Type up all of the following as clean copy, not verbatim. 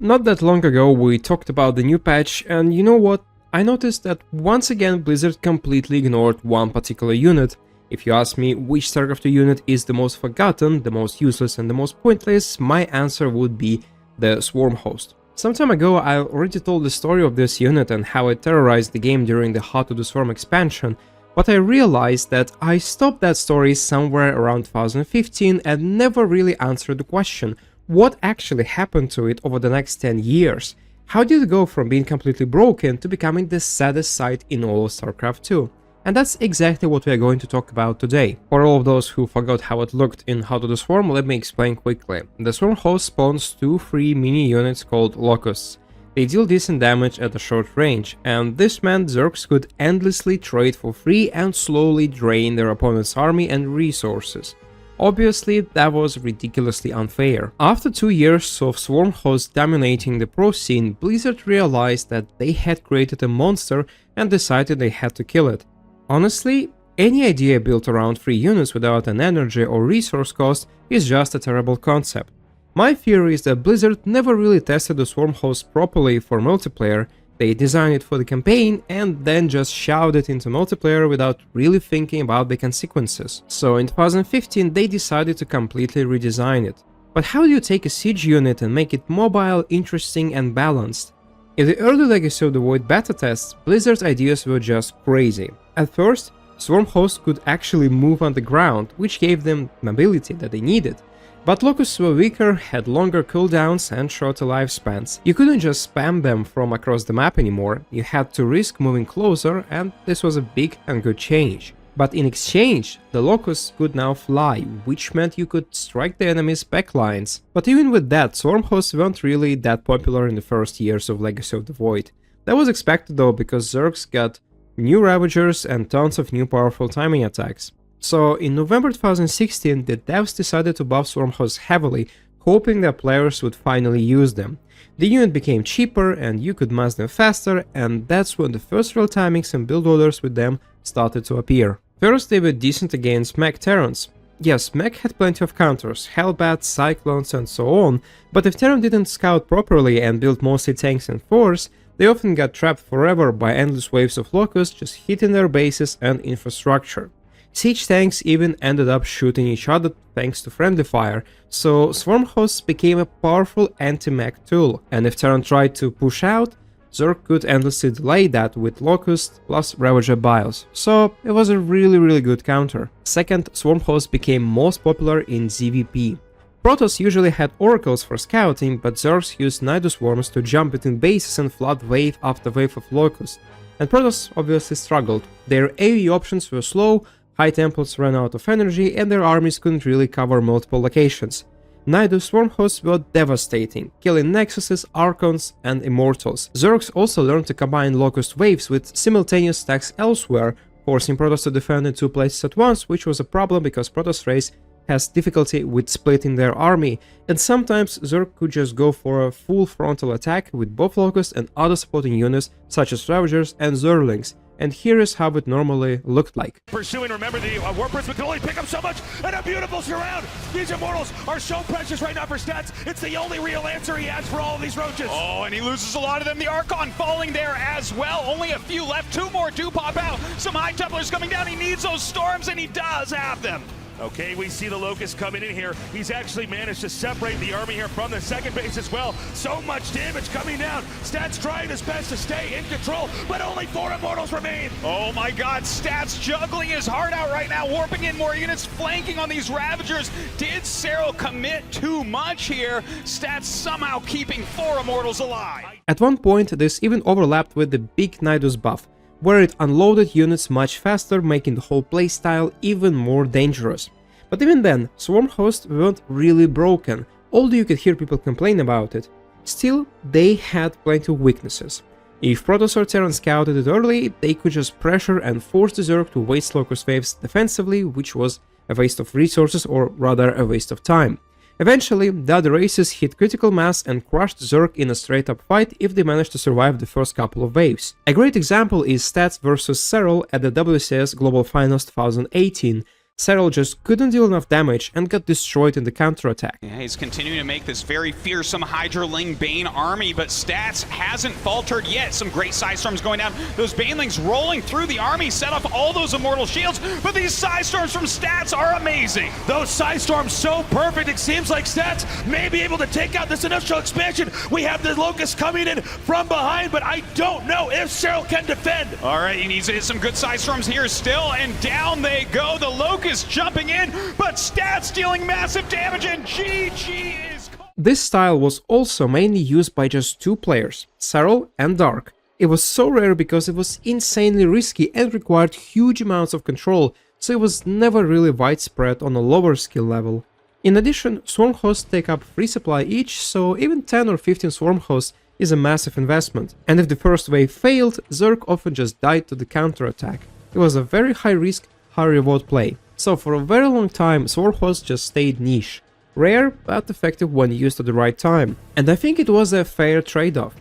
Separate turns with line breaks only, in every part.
Not that long ago we talked about the new patch, and you know what? I noticed that once again Blizzard completely ignored one particular unit. If you ask me which StarCraft 2 unit is the most forgotten, the most useless and the most pointless, my answer would be the Swarm Host. Some time ago I already told the story of this unit and how it terrorized the game during the Heart of the Swarm expansion, but I realized that I stopped that story somewhere around 2015 and never really answered the question, what actually happened to it over the next 10 years? How did it go from being completely broken to becoming the saddest sight in all of StarCraft 2? And that's exactly what we are going to talk about today. For all of those who forgot how it looked in How to the Swarm, let me explain quickly. The Swarm host spawns two free mini units called Locusts. They deal decent damage at a short range, and this meant Zergs could endlessly trade for free and slowly drain their opponent's army and resources. Obviously, that was ridiculously unfair. After 2 years of Swarm hosts dominating the pro scene, Blizzard realized that they had created a monster and decided they had to kill it. Honestly, any idea built around free units without an energy or resource cost is just a terrible concept. My theory is that Blizzard never really tested the Swarm host properly for multiplayer. They designed it for the campaign and then just shoved it into multiplayer without really thinking about the consequences. So in 2015 they decided to completely redesign it. But how do you take a siege unit and make it mobile, interesting and balanced? In the early Legacy of the Void beta tests, Blizzard's ideas were just crazy. At first, Swarm hosts could actually move underground, which gave them mobility that they needed. But Locusts were weaker, had longer cooldowns and shorter lifespans. You couldn't just spam them from across the map anymore, you had to risk moving closer, and this was a big and good change. But in exchange, the Locusts could now fly, which meant you could strike the enemy's backlines. But even with that, Swarm hosts weren't really that popular in the first years of Legacy of the Void. That was expected though, because Zergs got new Ravagers and tons of new powerful timing attacks. So in November 2016, the devs decided to buff Swarm hosts heavily, hoping that players would finally use them. The unit became cheaper and you could mass them faster, and that's when the first real timings and build orders with them started to appear. First, they were decent against mech Terrans. Yes, mech had plenty of counters, Hellbats, Cyclones and so on, but if Terran didn't scout properly and built mostly tanks and force, they often got trapped forever by endless waves of Locusts just hitting their bases and infrastructure. Siege tanks even ended up shooting each other thanks to friendly fire, so Swarm hosts became a powerful anti-mech tool, and if Terran tried to push out, Zerg could endlessly delay that with Locust plus Ravager Biles, so it was a really good counter. Second, Swarm hosts became most popular in ZVP. Protoss usually had oracles for scouting, but Zergs used Nidus Swarms to jump between bases and flood wave after wave of Locusts, and Protoss obviously struggled. Their AoE options were slow, high temples ran out of energy, and their armies couldn't really cover multiple locations. Nidus Swarm hosts were devastating, killing Nexuses, Archons, and Immortals. Zergs also learned to combine Locust waves with simultaneous stacks elsewhere, forcing Protoss to defend in two places at once, which was a problem because Protoss race has difficulty with splitting their army, and sometimes Zerg could just go for a full frontal attack with both Locusts and other supporting units such as Ravagers and Zerlings. And here is how it normally looked like.
Pursuing, remember the War Prism can only pick up so much, and a beautiful surround! These Immortals are so precious right now for stats, it's the only real answer he has for all of these roaches!
Oh, and he loses a lot of them. The Archon falling there as well. Only a few left, two more do pop out. Some High Templars coming down, he needs those storms, and he does have them.
Okay, we see the Locust coming in here. He's actually managed to separate the army here from the second base as well. So much damage coming down. Stats trying his best to stay in control, but only 4 Immortals remain.
Oh my god, Stats juggling his heart out right now, warping in more units, flanking on these Ravagers. Did Cyril commit too much here? Stats somehow keeping 4 Immortals alive.
At one point, this even overlapped with the big Nidus buff, where it unloaded units much faster, making the whole playstyle even more dangerous. But even then, Swarm hosts weren't really broken, although you could hear people complain about it. Still, they had plenty of weaknesses. If Protoss or Terran scouted it early, they could just pressure and force the Zerg to waste Locust waves defensively, which was a waste of resources, or rather a waste of time. Eventually, the other races hit critical mass and crushed Zerg in a straight-up fight if they managed to survive the first couple of waves. A great example is Stats vs Cyril at the WCS Global Finals 2018. Cyril just couldn't deal enough damage and got destroyed in the counterattack.
Yeah, he's continuing to make this very fearsome Hydraling Bane army, but Stats hasn't faltered yet. Some great Side Storms going down. Those Banelings rolling through the army, set off all those Immortal Shields, but these Side Storms from Stats are amazing.
Those Side Storms so perfect, it seems like Stats may be able to take out this initial expansion. We have the Locust coming in from behind, but I don't know if Cyril can defend.
All right, he needs to hit some good Side Storms here still, and down they go. The Locust jumping in, but Stats dealing massive damage, and GG is...
This style was also mainly used by just 2 players, Cyril and Dark. It was so rare because it was insanely risky and required huge amounts of control, so it was never really widespread on a lower skill level. In addition, swarm hosts take up free supply each, so even 10 or 15 swarm hosts is a massive investment. And if the first wave failed, Zerg often just died to the counterattack. It was a very high risk, high reward play. So for a very long time, swarm hosts just stayed niche. Rare, but effective when used at the right time. And I think it was a fair trade-off.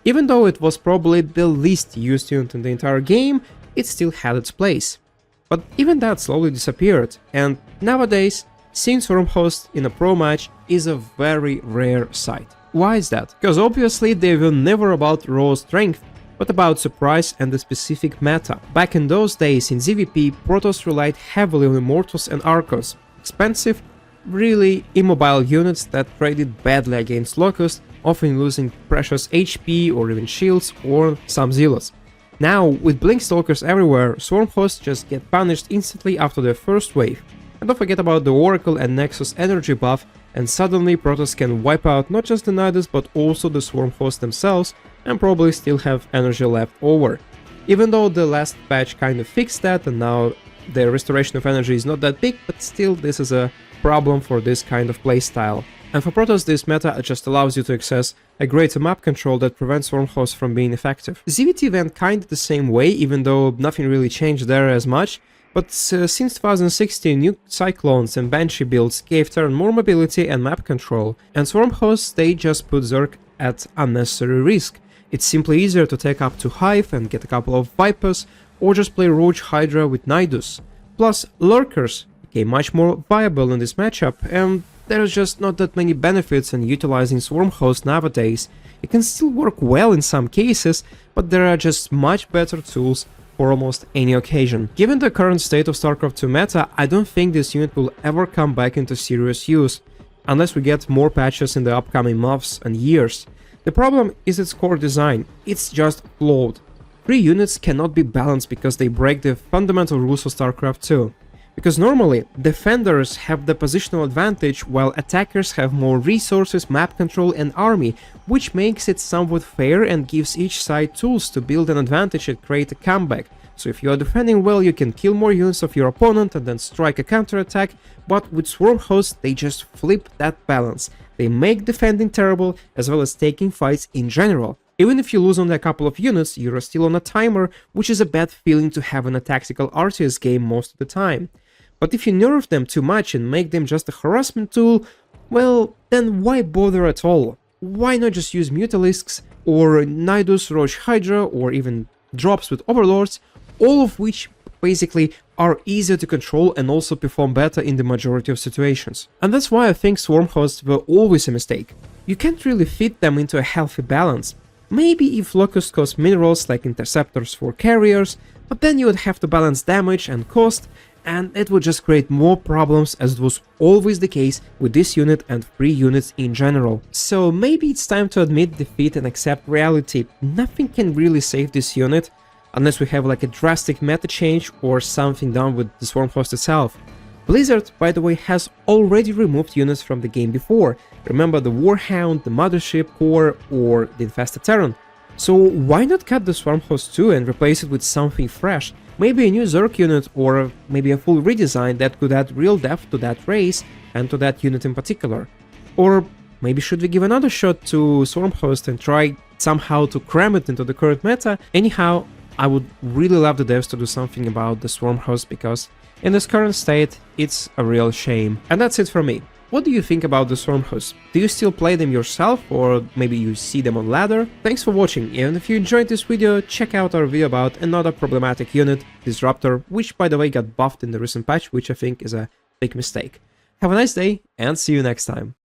Even though it was probably the least used unit in the entire game, it still had its place. But even that slowly disappeared, and nowadays, seeing swarm hosts in a pro match is a very rare sight. Why is that? Because obviously they were never about raw strength, but about surprise and the specific meta. Back in those days in ZVP, Protoss relied heavily on Immortals and Archons, expensive, really immobile units that traded badly against Locusts, often losing precious HP or even shields or some zealots. Now, with Blink Stalkers everywhere, swarm hosts just get punished instantly after their first wave. And don't forget about the Oracle and Nexus energy buff, and suddenly Protoss can wipe out not just the Nidus but also the swarm hosts themselves, and probably still have energy left over. Even though the last patch kind of fixed that and now the restoration of energy is not that big, but still this is a problem for this kind of playstyle. And for Protoss, this meta just allows you to access a greater map control that prevents swarm hosts from being effective. ZVT went kinda the same way, even though nothing really changed there as much, but since 2016 new Cyclones and Banshee builds gave Terran more mobility and map control, and swarm hosts they just put Zerg at unnecessary risk. It's simply easier to take up to Hive and get a couple of Vipers, or just play Roach Hydra with Nidus. Plus, Lurkers became much more viable in this matchup, and there's just not that many benefits in utilizing swarm hosts nowadays. It can still work well in some cases, but there are just much better tools for almost any occasion. Given the current state of StarCraft 2 meta, I don't think this unit will ever come back into serious use, unless we get more patches in the upcoming months and years. The problem is its core design, it's just flawed. 3 units cannot be balanced because they break the fundamental rules of StarCraft 2. Because normally, defenders have the positional advantage while attackers have more resources, map control and army, which makes it somewhat fair and gives each side tools to build an advantage and create a comeback. So if you are defending well, you can kill more units of your opponent and then strike a counterattack, but with swarm hosts they just flip that balance. They make defending terrible as well as taking fights in general. Even if you lose only a couple of units, you're still on a timer, which is a bad feeling to have in a tactical RTS game most of the time. But if you nerf them too much and make them just a harassment tool, well, then why bother at all? Why not just use Mutalisks, or Nidus, Roach Hydra, or even drops with Overlords, all of which basically are easier to control and also perform better in the majority of situations. And that's why I think swarm hosts were always a mistake. You can't really fit them into a healthy balance. Maybe if Locust cost minerals like interceptors for carriers, but then you would have to balance damage and cost, and it would just create more problems, as it was always the case with this unit and free units in general. So maybe it's time to admit defeat and accept reality. Nothing can really save this unit, unless we have like a drastic meta change or something done with the swarm host itself. Blizzard, by the way, has already removed units from the game before. Remember the Warhound, the Mothership Core, or the Infested Terran. So why not cut the swarm host too and replace it with something fresh? Maybe a new Zerg unit, or maybe a full redesign that could add real depth to that race and to that unit in particular. Or maybe should we give another shot to swarm host and try somehow to cram it into the current meta? Anyhow, I would really love the devs to do something about the swarm host, because in this current state, it's a real shame. And that's it from me. What do you think about the Stormhosts? Do you still play them yourself, or maybe you see them on ladder? Thanks for watching, and if you enjoyed this video, check out our video about another problematic unit, Disruptor, which by the way got buffed in the recent patch, which I think is a big mistake. Have a nice day, and see you next time.